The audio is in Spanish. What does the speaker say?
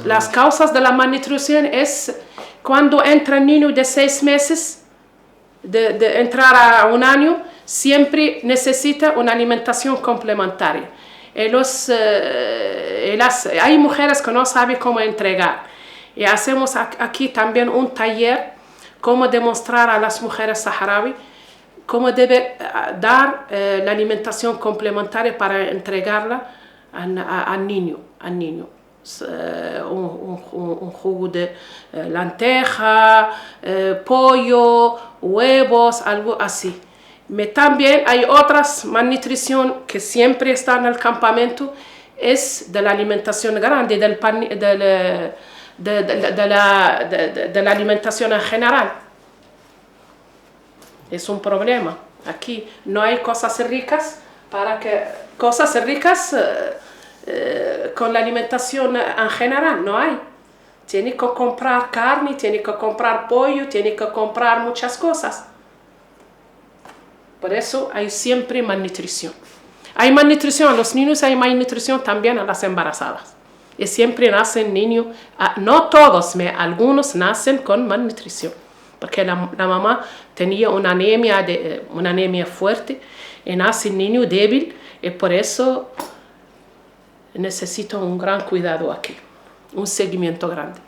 Las causas de la malnutrición es cuando entra un niño de 6 meses, de entrar a 1 año, siempre necesita una alimentación complementaria. Hay mujeres que no saben cómo entregar. Y hacemos aquí también un taller, cómo demostrar a las mujeres saharauis cómo debe dar la alimentación complementaria para entregarla al niño. Un jugo de lenteja, pollo, huevos, algo así. También hay otras malnutrición que siempre están en el campamento, es de la alimentación grande, de la alimentación en general. Es un problema. Aquí no hay cosas ricas con la alimentación en general, no hay. Tiene que comprar carne, tiene que comprar pollo, tiene que comprar muchas cosas. Por eso hay siempre malnutrición. Hay malnutrición a los niños, hay malnutrición también a las embarazadas. Y siempre nacen niños, no todos, algunos nacen con malnutrición. Porque la mamá tenía una anemia fuerte y nace el niño débil, y por eso necesito un gran cuidado aquí, un seguimiento grande.